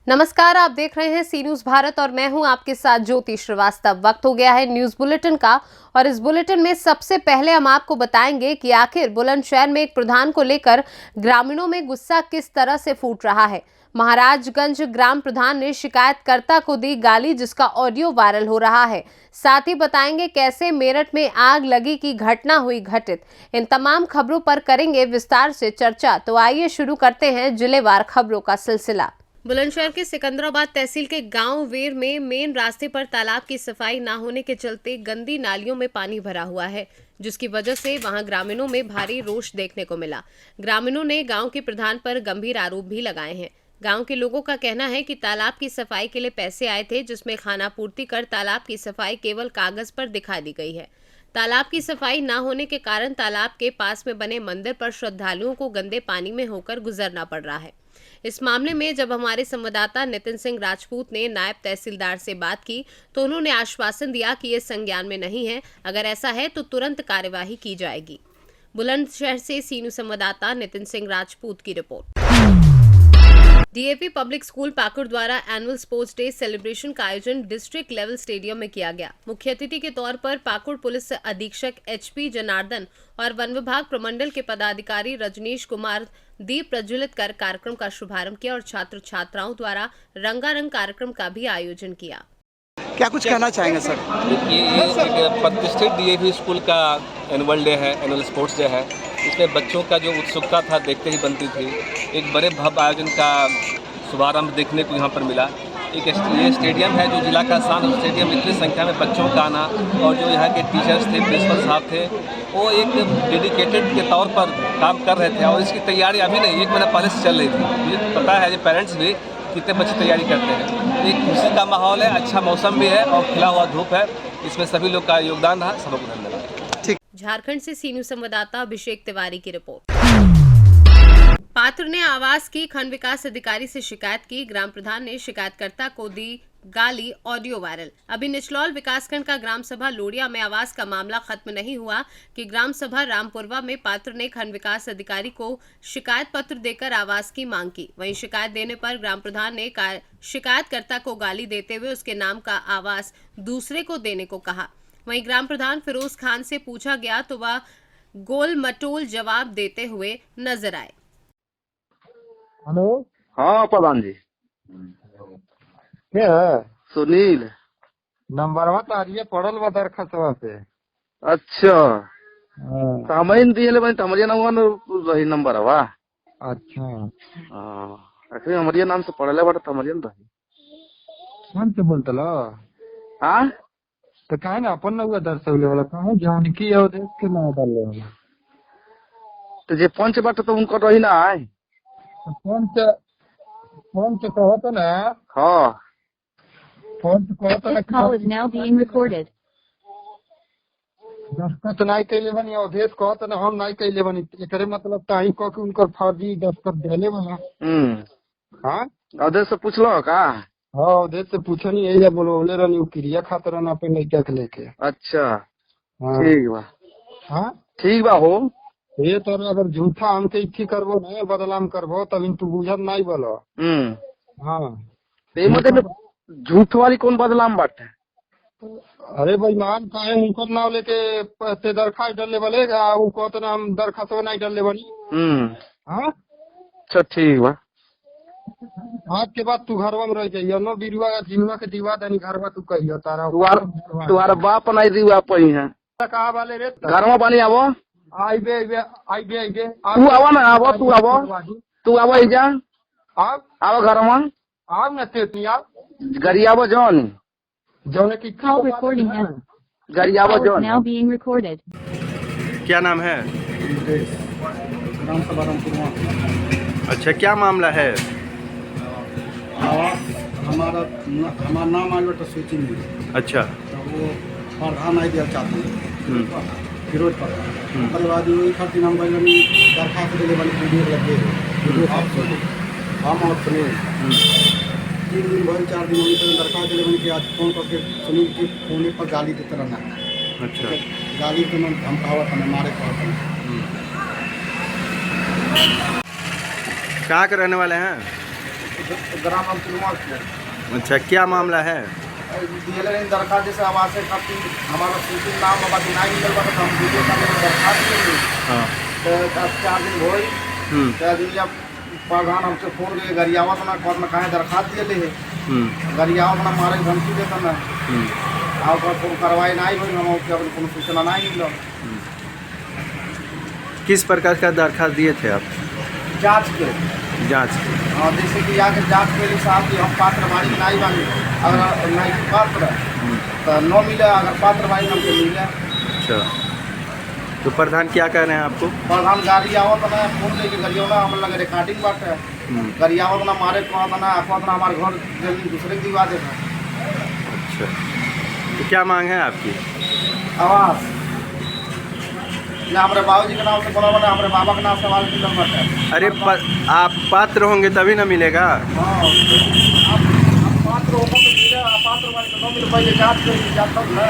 नमस्कार, आप देख रहे हैं सी न्यूज भारत और मैं हूं आपके साथ ज्योति श्रीवास्तव। वक्त हो गया है न्यूज बुलेटिन का और इस बुलेटिन में सबसे पहले हम आपको बताएंगे कि आखिर बुलंदशहर में एक प्रधान को लेकर ग्रामीणों में गुस्सा किस तरह से फूट रहा है। महाराजगंज ग्राम प्रधान ने शिकायतकर्ता को दी गाली, जिसका ऑडियो वायरल हो रहा है। साथ ही बताएंगे कैसे मेरठ में आग लगी की घटना हुई घटित। इन तमाम खबरों पर करेंगे विस्तार से चर्चा। तो आइए शुरू करते हैं जिलेवार खबरों का सिलसिला। बुलंदशहर के सिकंदराबाद तहसील के गांव वेर में मेन रास्ते पर तालाब की सफाई न होने के चलते गंदी नालियों में पानी भरा हुआ है, जिसकी वजह से वहां ग्रामीणों में भारी रोष देखने को मिला। ग्रामीणों ने गांव के प्रधान पर गंभीर आरोप भी लगाए हैं। गांव के लोगों का कहना है कि तालाब की सफाई के लिए पैसे आए थे, जिसमें खानापूर्ति कर तालाब की सफाई केवल कागज पर दिखा दी गई है। तालाब की सफाई न होने के कारण तालाब के पास में बने मंदिर पर श्रद्धालुओं को गंदे पानी में होकर गुजरना पड़ रहा है। इस मामले में जब हमारे संवाददाता नितिन सिंह राजपूत ने नायब तहसीलदार से बात की तो उन्होंने आश्वासन दिया कि ये संज्ञान में नहीं है, अगर ऐसा है तो तुरंत कार्यवाही की जाएगी। बुलंदशहर से सी न्यूज संवाददाता नितिन सिंह राजपूत की report. DAV public school Pakur द्वारा एनुअल स्पोर्ट्स डे सेलिब्रेशन का आयोजन डिस्ट्रिक्ट लेवल स्टेडियम में किया गया। मुख्य अतिथि के तौर पर पाकुड़ पुलिस अधीक्षक एचपी जनार्दन और वन विभाग प्रमंडल के पदाधिकारी रजनीश कुमार दीप प्रज्वलित कर कार्यक्रम का शुभारंभ किया और छात्र छात्राओं द्वारा रंगारंग कार्यक्रम का भी आयोजन किया। क्या कुछ कहना चाहेंगे सर? ये एक प्रतिष्ठित डीएवी स्कूल का एनुअल डे है, एनुअल स्पोर्ट्स डे है। इसमें बच्चों का जो उत्सुकता था देखते ही बनती थी। एक बड़े भव्य आयोजन का शुभारंभ देखने को यहाँ पर मिला। ये स्टेडियम है जो जिला का शान स्टेडियम, इतनी संख्या में बच्चों का आना और जो यहाँ के टीचर्स थे, प्रिंसिपल साहब थे, वो एक डेडिकेटेड के तौर पर काम कर रहे थे और इसकी तैयारी अभी नहीं, 1 महीना पहले से चल रही थी। मुझे पता है ये पेरेंट्स भी कितने बच्चे तैयारी करते हैं। एक खुशी का माहौल है, अच्छा मौसम भी है और खिला हुआ धूप है। इसमें सभी लोग का योगदान रहा, सबको धन्यवाद। झारखंड से सी न्यूज संवाददाता अभिषेक तिवारी की रिपोर्ट। पात्र ने आवास की खंड विकास अधिकारी से शिकायत की। ग्राम प्रधान ने शिकायतकर्ता को दी गाली, ऑडियो वायरल। अभी निचलौल विकासखंड का ग्राम सभा लोडिया में आवास का मामला खत्म नहीं हुआ कि ग्राम सभा रामपुरवा में पात्र ने खंड विकास अधिकारी को शिकायत पत्र देकर आवास की मांग की। वहीं शिकायत देने पर ग्राम प्रधान ने शिकायतकर्ता को गाली देते हुए उसके नाम का आवास दूसरे को देने को कहा। वहीं ग्राम प्रधान फिरोज खान से पूछा गया तो वह गोल मटोल जवाब देते हुए नजर आए। हेलो, हाँ प्रधान जी, क्या है? सुनील नंबरवा तो आज पड़ल बा दरखास्तवा पे। अच्छा, हाँ, तो हमें दिए बनी हमारे नाम रही नंबर हवा। अच्छा, अखरी हमारे नाम से पढ़ले बड़ा हमारे रही। कौन से बोलते लो? हाँ, तो काहे ना अपन ना दर्शवले वाला कहाँ जानकी है देख के ना डालले वाला। तो जे पंच बात तो उनको रही ना है। तो कौन से कहो तो ना? हाँ, कौन से कहो तो ना? Call is now being recorded. दस्खत नहीं कैले बनी अवधेश कहो तो ना हम नहीं कैले बनी। एकरे मतलब ताही कह के उनकर फर्जी दस्खत देले वाला। हाँ, अधे से पूछ लो का? हाँ, अवधेश से पूछनी यही है, बोले रहनी क्रिया खातर रहना पे लड़का के लेके। अच्छा, हाँ, ठीक बा। हाँ, ठीक बा हो। ये तो अगर झूठा हमके इच्छी करबो नहीं बदलाम करबो तब तू बुझत नहीं बोलो। हाँ, मतलब झूठ वाली कौन बदलाम बात है? अरे भाई मान काहे उनको नाव लेके ते दरखास्त डालने वाले उनको तो नाम दरखास्त नहीं डालने वाली। हाँ, अच्छा ठीक बा। आज के बाद तू घरवा में रह जाइयो नो बिरुआ जिनवा के दीवा देनी घरवा तू कहियो तारा तुम्हारा बाप नहीं दीवा पही है। कहा वाले रे घरवा बनी आवो। आइबे तू आवा ना, आवो तू आवो इजा आवो घरवा आव न ते यार गरियाबो जौन की Call recording now. गरियाबो Call is जौन। now being recorded. क्या नाम है? राम सभा रामपुरवा। अच्छा, क्या मामला है? हमारा नाम आया तो सूची में। अच्छा, तो वो प्रधान नहीं दिया चाहते विरोध पर उसके बाद वही खातिर हम दरखास्त देने वाली वीडियो लगे हम और सुनील 3 दिन भर 4 दिन होने पर दरखास्त देने वाली कि आज फोन करके सुनील के फोन पर गाली देते रहना। अच्छा, गाली तो मैं धमकावत हमें मारे पड़ता। कहाँ के रहने वाले हैं? ग्राम अमचुलमा से अच्छा, क्या मामला है? दिए दरखास्त जैसे आवास है काफी हमारा सूचित नाम अब नहीं मिल पाता तो हम वीडियो का दरखास्त दिए हाँ। तो 4 दिन हो दिन जब प्रधान हमसे फोन करके गरियावत ना कहत ना कहे दरखास्त दिए है गरियावत ना मारे धमकी देता ना और कोई कार्रवाई नहीं हुई हम कोनो सूचना नहीं मिला। किस प्रकार का दरखास्त दिए थे आप? जांच के जांच। हाँ, जैसे कि आके जांच के लिए साहब कि हम पात्र बाड़ी नहीं बानी, अगर नहीं पात्र तो न मिले, अगर पात्र बाड़ी हमको मिले। अच्छा, तो प्रधान क्या कह रहे हैं आपको? प्रधान गाड़ी आवत ना फोन लेके गरियावत हम लगे रिकॉर्डिंग बाटे गरियावत ना मारे कहत ना कहत ना हमारे घर जमीन दूसरे के दिवा देता। अच्छा, तो क्या मांग है आपकी? आवास ना हमारे बाबूजी के नाम से बोला बना, हमारे बाबा के नाम से सवाल की बात है। अरे आप पात्र होंगे तभी ना मिलेगा। हाँ, आप पात्र होगा तो मिले, पात्र वाले तो न मिले, पहले जांच करेंगे, जांच तब ना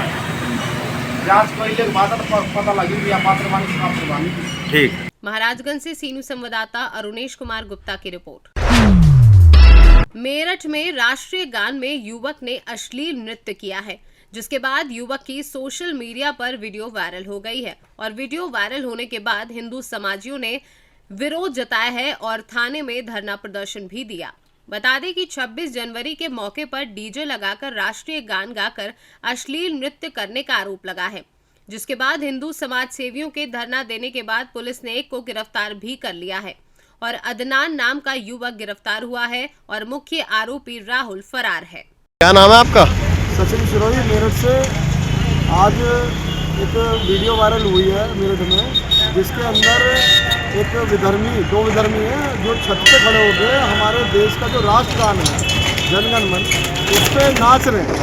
जांच करने के बाद पता लगेगी आप पात्र वाले से पात्र वाले। ठीक। महाराजगंज से सीनू संवाददाता अरुणेश कुमार गुप्ता की रिपोर्ट। मेरठ में राष्ट्रीय गान में युवक ने अश्लील नृत्य किया है, जिसके बाद युवक की सोशल मीडिया पर वीडियो वायरल हो गई है और वीडियो वायरल होने के बाद हिंदू समाजियों ने विरोध जताया है और थाने में धरना प्रदर्शन भी दिया। बता दें कि 26 जनवरी के मौके पर डीजे लगाकर राष्ट्रीय गान गाकर अश्लील नृत्य करने का आरोप लगा है, जिसके बाद हिंदू समाज सेवियों के धरना देने के बाद पुलिस ने एक को गिरफ्तार भी कर लिया है और अदनान नाम का युवक गिरफ्तार हुआ है और मुख्य आरोपी राहुल फरार है। क्या नाम है आपका? सचिन सिरोही मेरठ से। आज एक वीडियो वायरल हुई है मेरठ में, जिसके अंदर एक दो विधर्मी हैं जो छत पे खड़े होकर हमारे देश का जो राष्ट्रगान है जनगण मन उस पर नाच रहे हैं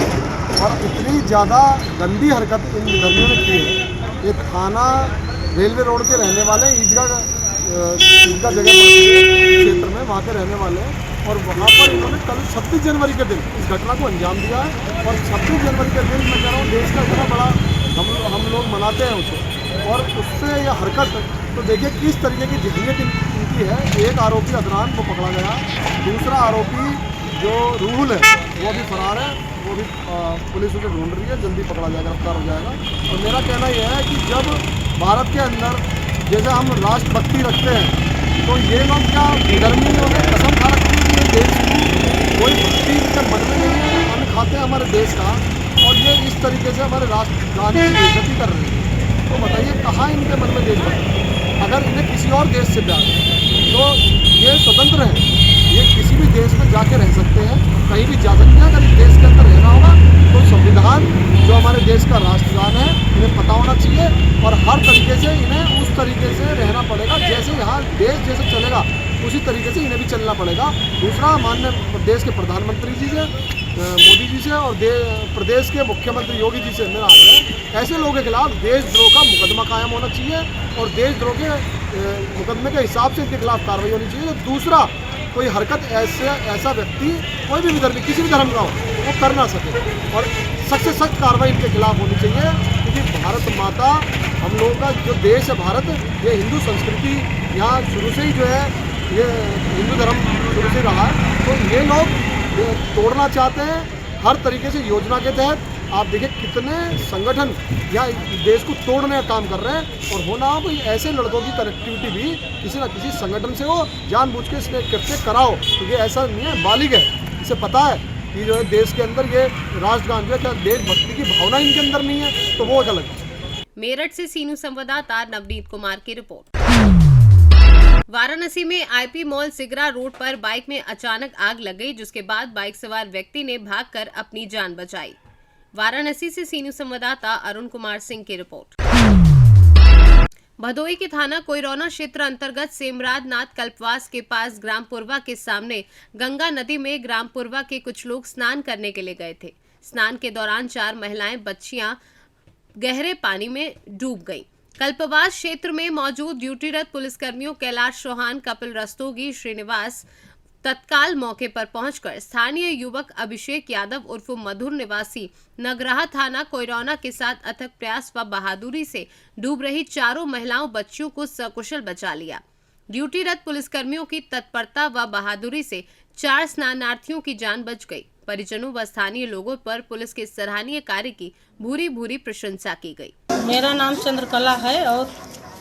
और इतनी ज़्यादा गंदी हरकत इन विधर्मियों ने की है। ये थाना रेलवे रोड के रहने वाले ईदगाह जगह पड़ती है क्षेत्र में, वहाँ के रहने वाले हैं और वहाँ पर इन्होंने कल 26 जनवरी के दिन इस घटना को अंजाम दिया है। और 26 जनवरी के दिन मैं कह रहा हूँ देश का इतना बड़ा हम लोग मनाते हैं उसे, और उससे यह हरकत तो देखिए किस तरीके की जहनीत इनकी है। एक आरोपी अदनान को पकड़ा गया, दूसरा आरोपी जो रूहुल है वो भी फरार है, वो भी पुलिस उसे ढूंढ रही है, जल्दी पकड़ा जाएगा, गिरफ्तार हो जाएगा। और मेरा कहना यह है कि जब भारत के अंदर जैसे हम राष्ट्रभक्ति रखते हैं तो ये लोग क्या विधर्मियों ने कसम खा रखी है कि देश की कोई भक्ति इनके मन में नहीं है, अन्न खाते हैं हमारे देश का और ये इस तरीके से हमारे राष्ट्रगान की बेइज्जती कर रहे हैं। तो बताइए कहाँ इनके मन में देशभक्ति? अगर इन्हें किसी और देश से प्यार है तो ये स्वतंत्र हैं, ये किसी भी देश में जाके रह सकते हैं, कहीं भी जा सकते हैं। अगर इस देश के अंदर रहना होगा तो संविधान जो हमारे देश का राष्ट्रगान है इन्हें पता होना चाहिए और हर तरीके से इन्हें उस तरीके से रहना पड़ेगा जैसे यहाँ देश जैसे चलेगा उसी तरीके से इन्हें भी चलना पड़ेगा। दूसरा, माननीय प्रदेश के प्रधानमंत्री जी से, मोदी जी से और प्रदेश के मुख्यमंत्री योगी जी से मेरा आग्रह है, ऐसे लोगों के खिलाफ देशद्रोह का मुकदमा कायम होना चाहिए और देशद्रोह के मुकदमे के हिसाब से इनके खिलाफ कार्रवाई होनी चाहिए। तो दूसरा, कोई हरकत ऐसा व्यक्ति कोई भी विधर्मी किसी भी धर्म का हो वो कर ना सके और सख्त से सख्त कार्रवाई इनके खिलाफ होनी चाहिए, क्योंकि भारत माता हम लोगों का जो देश है भारत, ये हिंदू संस्कृति यहाँ शुरू से ही जो है ये हिंदू धर्म शुरू से रहा है। तो ये लोग तोड़ना चाहते हैं हर तरीके से योजना के तहत। आप देखिए कितने संगठन यहाँ देश को तोड़ने का काम कर रहे हैं और होना कोई ऐसे लड़कों की कनेक्टिविटी भी किसी न किसी संगठन से हो, जानबूझ के इसके कृत्य कराओ, क्योंकि ऐसा नहीं है, बालिग है, इसे पता है कि जो है देश के अंदर ये राष्ट्रगान जो है क्या देशभक्ति की भावना इनके अंदर नहीं है, तो वो गलत है। मेरठ से सीनू संवाददाता नवनीत कुमार की रिपोर्ट। वाराणसी में आईपी मॉल सिगरा रोड पर बाइक में अचानक आग लग गई, जिसके बाद बाइक सवार व्यक्ति ने भागकर अपनी जान बचाई। वाराणसी से सीनू संवाददाता अरुण कुमार सिंह की रिपोर्ट। भदोई के थाना कोइरौना क्षेत्र अंतर्गत सेमराज नाथ कल्पवास के पास ग्राम पुरवा के सामने गंगा नदी में ग्राम पुरवा के कुछ लोग स्नान करने के लिए गए थे। स्नान के दौरान 4 महिलाएं बच्चियां गहरे पानी में डूब गईं। कल्पवास क्षेत्र में मौजूद ड्यूटीरत पुलिसकर्मियों कैलाश चौहान, कपिल रस्तोगी, श्रीनिवास तत्काल मौके पर पहुंचकर स्थानीय युवक अभिषेक यादव उर्फ मधुर निवासी नगराहा थाना कोइरौना के साथ अथक प्रयास व बहादुरी से डूब रही 4 महिलाओं बच्चियों को सकुशल बचा लिया। ड्यूटीरत पुलिसकर्मियों की तत्परता व बहादुरी से 4 स्नानार्थियों की जान बच गई। परिजनों व स्थानीय लोगों पर पुलिस के सराहनीय कार्य की भूरी भूरी प्रशंसा की गई। मेरा नाम चंद्रकला है और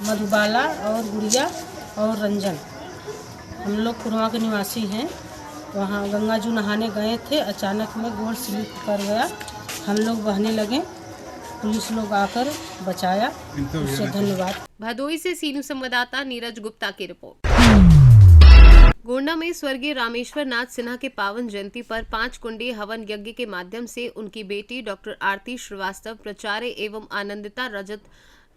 मधुबाला और गुड़िया और रंजन, हम लोग कुरवा के निवासी हैं। वहाँ गंगा जू नहाने गए थे, अचानक में गोड़ स्लिप कर गया, हम लोग बहने लगे, पुलिस लोग आकर बचाया, उससे धन्यवाद। भदोई से सीनू संवाददाता नीरज गुप्ता की रिपोर्ट। गोंडा में स्वर्गीय रामेश्वर नाथ सिन्हा के पावन जयंती पर 5 कुंडी हवन यज्ञ के माध्यम से उनकी बेटी डॉक्टर आरती श्रीवास्तव, प्राचार्य एवं आनंदिता रजत,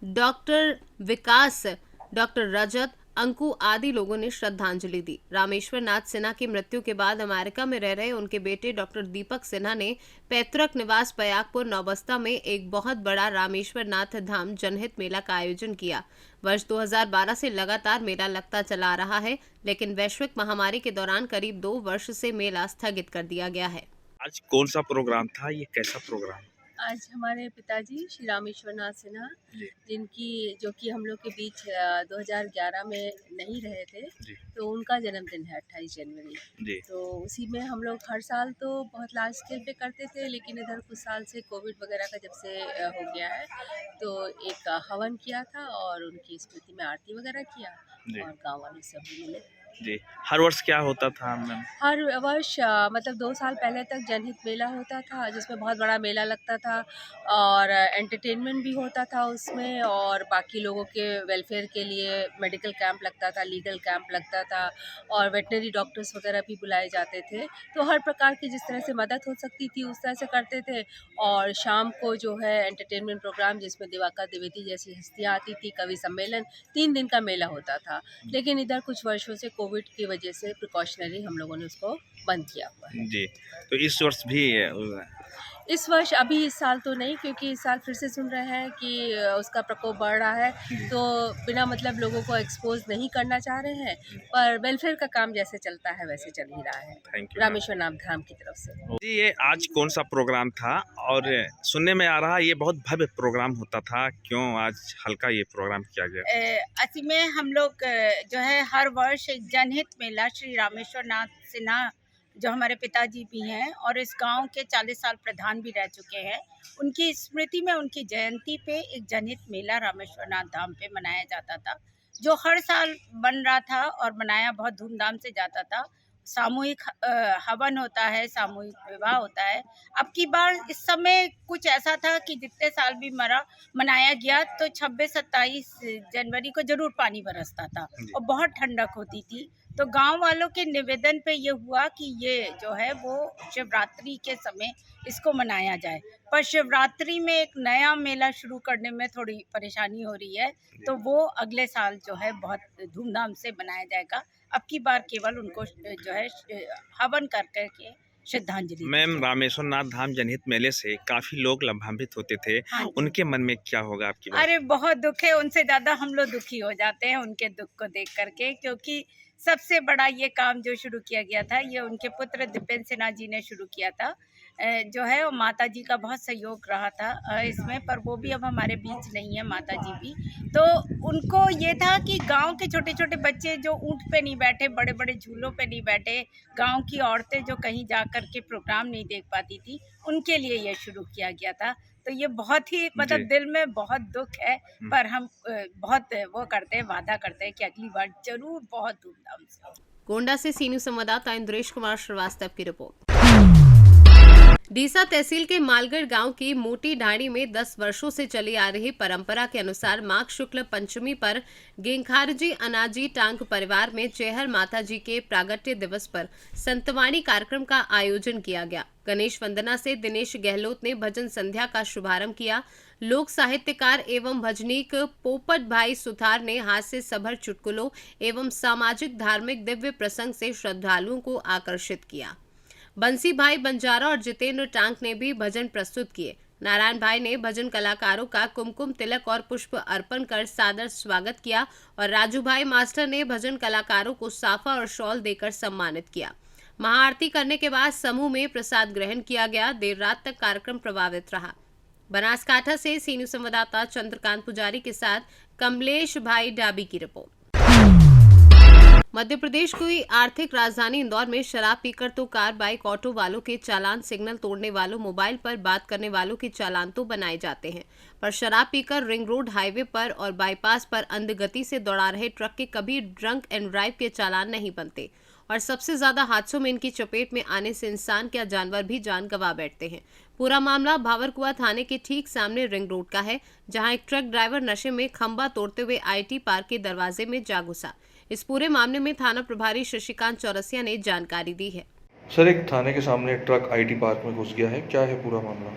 डॉक्टर विकास, डॉक्टर रजत, अंकु आदि लोगों ने श्रद्धांजलि दी। रामेश्वर नाथ सिन्हा की मृत्यु के बाद अमेरिका में रह रहे उनके बेटे डॉक्टर दीपक सिन्हा ने पैतृक निवास पयागपुर नौबस्ता में एक बहुत बड़ा रामेश्वर नाथ धाम जनहित मेला का आयोजन किया। वर्ष 2012 से लगातार मेला लगता चला आ रहा है, लेकिन वैश्विक महामारी के दौरान करीब 2 वर्ष से मेला स्थगित कर दिया गया है। आज कौन सा प्रोग्राम था, ये कैसा प्रोग्राम? आज हमारे पिताजी श्री रामेश्वर नाथ सिन्हा, जिनकी जो कि हम लोग के बीच 2011 में नहीं रहे थे, तो उनका जन्मदिन है 28 जनवरी। तो उसी में हम लोग हर साल तो बहुत लार्ज स्केल पे करते थे, लेकिन इधर कुछ साल से कोविड वगैरह का जब से हो गया है, तो एक हवन किया था और उनकी स्मृति में आरती वगैरह किया और गाँव वाले सब मिले। जी, हर वर्ष क्या होता था मैम? हर वर्ष मतलब 2 साल पहले तक जनहित मेला होता था, जिसमें बहुत बड़ा मेला लगता था और एंटरटेनमेंट भी होता था उसमें, और बाकी लोगों के वेलफेयर के लिए मेडिकल कैंप लगता था, लीगल कैंप लगता था और वेटनरी डॉक्टर्स वगैरह भी बुलाए जाते थे। तो हर प्रकार की जिस तरह से मदद हो सकती थी उस तरह से करते थे। और शाम को जो है एंटरटेनमेंट प्रोग्राम, जिसमें दिवाकर द्विवेदी जैसी हस्तियाँ आती थी, कवि सम्मेलन, 3 दिन का मेला होता था। लेकिन इधर कुछ वर्षों से कोविड की वजह से प्रिकॉशनरी हम लोगों ने उसको बंद किया हुआ है। जी, तो इस वर्ष भी इस वर्ष अभी इस साल तो नहीं, क्योंकि इस साल फिर से सुन रहे हैं कि उसका प्रकोप बढ़ रहा है, तो बिना मतलब लोगों को एक्सपोज नहीं करना चाह रहे हैं, पर वेलफेयर का काम जैसे चलता है वैसे चल ही रहा है। थैंक यू रामेश्वर नाथ धाम की तरफ से। जी, ये आज कौन सा प्रोग्राम था? और सुनने में आ रहा है ये बहुत भव्य प्रोग्राम होता था, क्यों आज हल्का ये प्रोग्राम किया गया? असल में हम लोग जो है हर वर्ष एक जनहित मेला श्री रामेश्वर नाथ सिन्हा, जो हमारे पिताजी भी हैं और इस गांव के 40 साल प्रधान भी रह चुके हैं, उनकी स्मृति में उनकी जयंती पे एक जनहित मेला रामेश्वर नाथ धाम पे मनाया जाता था, जो हर साल बन रहा था और मनाया बहुत धूमधाम से जाता था। सामूहिक हवन होता है, सामूहिक विवाह होता है। अब की बार इस समय कुछ ऐसा था कि जितने साल भी मनाया गया, तो 26-27 जनवरी को जरूर पानी बरसता था और बहुत ठंडक होती थी। तो गांव वालों के निवेदन पे ये हुआ कि ये जो है वो शिवरात्रि के समय इसको मनाया जाए, पर शिवरात्रि में एक नया मेला शुरू करने में थोड़ी परेशानी हो रही है, तो वो अगले साल जो है बहुत धूमधाम से मनाया जाएगा। अब की बार केवल उनको जो है हवन कर करके श्रद्धांजलि। मैम, रामेश्वर नाथ धाम जनहित मेले से काफी लोग लाभान्वित होते थे, उनके मन में क्या होगा आपकी बात? अरे बहुत दुख है, उनसे ज्यादा हम लोग दुखी हो जाते हैं उनके दुख को देख करके, क्योंकि सबसे बड़ा ये काम जो शुरू किया गया था, ये उनके पुत्र दीपेंद्र सिन्हा जी ने शुरू किया था, जो है वो माता जी का बहुत सहयोग रहा था इसमें, पर वो भी अब हमारे बीच नहीं है, माता जी भी। तो उनको ये था कि गांव के छोटे छोटे बच्चे जो ऊँट पे नहीं बैठे, बड़े बड़े झूलों पे नहीं बैठे, गांव की औरतें जो कहीं जा कर के प्रोग्राम नहीं देख पाती थी, उनके लिए ये शुरू किया गया था। तो ये बहुत ही मतलब दिल में बहुत दुख है, पर हम बहुत वो करते हैं, वादा करते हैं कि अगली बार जरूर बहुत धूमधाम से। गोंडा से सीनियर संवाददाता इंद्रेश कुमार श्रीवास्तव की रिपोर्ट। डीसा तहसील के मालगढ़ गांव की मोटी ढाणी में 10 वर्षों से चली आ रही परंपरा के अनुसार माघ शुक्ल पंचमी पर गेंखारजी अनाजी टांग परिवार में चेहर माता जी के प्रागट्य दिवस पर संतवाणी कार्यक्रम का आयोजन किया गया। गणेश वंदना से दिनेश गहलोत ने भजन संध्या का शुभारंभ किया। लोक साहित्यकार एवं भजनीक पोपट भाई सुथार ने हास्य सभर चुटकुलों एवं सामाजिक धार्मिक दिव्य प्रसंग से श्रद्धालुओं को आकर्षित किया। बंसी भाई बंजारा और जितेंद्र टांक ने भी भजन प्रस्तुत किए। नारायण भाई ने भजन कलाकारों का कुमकुम तिलक और पुष्प अर्पण कर सादर स्वागत किया और राजू भाई मास्टर ने भजन कलाकारों को साफा और शॉल देकर सम्मानित किया। महाआरती करने के बाद समूह में प्रसाद ग्रहण किया गया। देर रात तक कार्यक्रम प्रभावित रहा। बनासकांठा से सीनियर संवाददाता चंद्रकांत पुजारी के साथ कमलेश भाई डाबी की रिपोर्ट। मध्य प्रदेश की आर्थिक राजधानी इंदौर में शराब पीकर तो कार, बाइक, ऑटो वालों के चालान, सिग्नल तोड़ने वालों, मोबाइल पर बात करने वालों के चालान तो बनाए जाते हैं, पर शराब पीकर रिंग रोड, हाईवे पर और बाईपास पर अंध गति से दौड़ा रहे ट्रक के कभी ड्रंक एंड ड्राइव के चालान नहीं बनते और सबसे ज्यादा हादसों में इनकी चपेट में आने से इंसान क्या जानवर भी जान गंवा बैठते हैं। पूरा मामला भावरकुआ थाने के ठीक सामने रिंग रोड का है, जहां एक ट्रक ड्राइवर नशे में खंबा तोड़ते हुए IT पार्क के दरवाजे में जा घुसा। इस पूरे मामले में थाना प्रभारी शशिकांत चौरसिया ने जानकारी दी है। सर, एक थाने के सामने ट्रक IT पार्क में घुस गया है, क्या है पूरा मामला?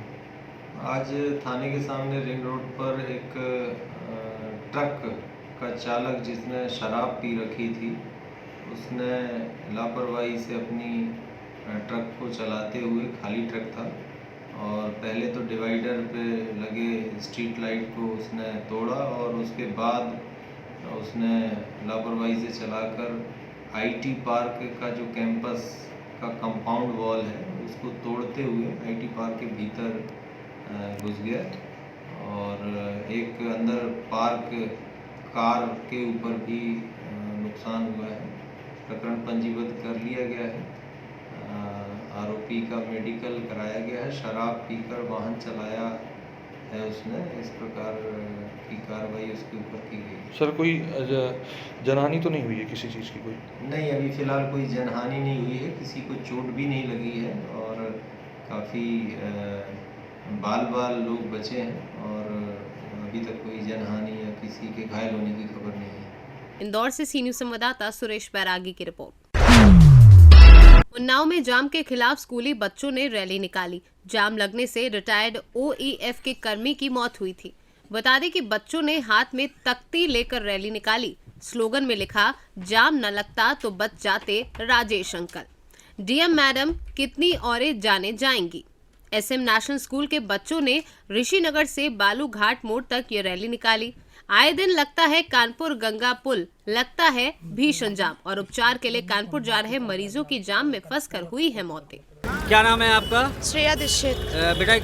आज थाने के सामने रिंग रोड पर एक ट्रक का चालक जिसने शराब पी रखी थी, उसने लापरवाही से अपनी ट्रक को चलाते हुए, खाली ट्रक था, और पहले तो डिवाइडर पे लगे स्ट्रीट लाइट को उसने तोड़ा और उसके बाद उसने लापरवाही से चलाकर IT पार्क का जो कैंपस का कंपाउंड वॉल है उसको तोड़ते हुए IT पार्क के भीतर घुस गया और एक अंदर पार्क कार के ऊपर भी नुकसान हुआ है। प्रकरण पंजीबद्ध कर लिया गया है। आरोपी का मेडिकल कराया गया है। शराब पीकर वाहन चलाया है उसने, इस प्रकार की कार्रवाई उसके ऊपर की गई। सर, कोई जनहानि तो नहीं हुई है किसी चीज़ की? कोई नहीं, अभी फ़िलहाल कोई जनहानि नहीं हुई है, किसी को चोट भी नहीं लगी है और काफ़ी बाल लोग बचे हैं और अभी तक कोई जनहानि या किसी के घायल होने की खबर नहीं है। इंदौर से सी न्यूज़ संवाददाता सुरेश बैरागी की रिपोर्ट। उन्नाव में जाम के खिलाफ स्कूली बच्चों ने रैली निकाली। जाम लगने से रिटायर्ड OEF के कर्मी की मौत हुई थी। बता दें कि बच्चों ने हाथ में तख्ती लेकर रैली निकाली। स्लोगन में लिखा, जाम न लगता तो बच जाते राजेश अंकल। DM मैडम कितनी औरें जाने जाएंगी। SM नेशनल स्कूल के बच्चों ने ऋषिनगर से बालू घाट मोड़ तक ये रैली निकाली। आए दिन लगता है कानपुर गंगा पुल लगता है भीषण जाम और उपचार के लिए कानपुर जा रहे मरीजों की जाम में फंसकर हुई है मौतें। क्या नाम है आपका? श्रेया दीक्षित। बेटा,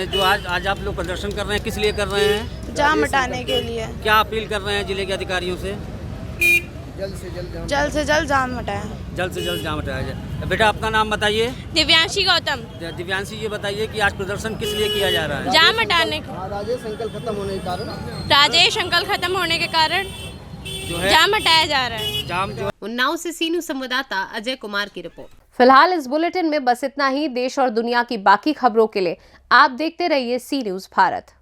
जो आज आप लोग प्रदर्शन कर रहे हैं, किस लिए कर रहे हैं? जाम हटाने के लिए। क्या अपील कर रहे हैं जिले के अधिकारियों से? जल्द से जल्द जाम हटाएं। जल्द से जल्द जाम हटाया जाए। बेटा, अपना नाम बताइए। दिव्यांशी गौतम। दिव्यांशी, ये बताइए कि आज प्रदर्शन किस लिए किया जा रहा है? जाम हटाने के। राजेश अंकल खत्म होने के कारण। राजेश अंकल खत्म होने के कारण जो है जाम हटाया जा रहा है। जाम जो उन्नाव से सी न्यूज़ संवाददाता अजय कुमार की रिपोर्ट। फिलहाल इस बुलेटिन में बस इतना ही। देश और दुनिया की बाकी खबरों के लिए आप देखते रहिए सी न्यूज़ भारत।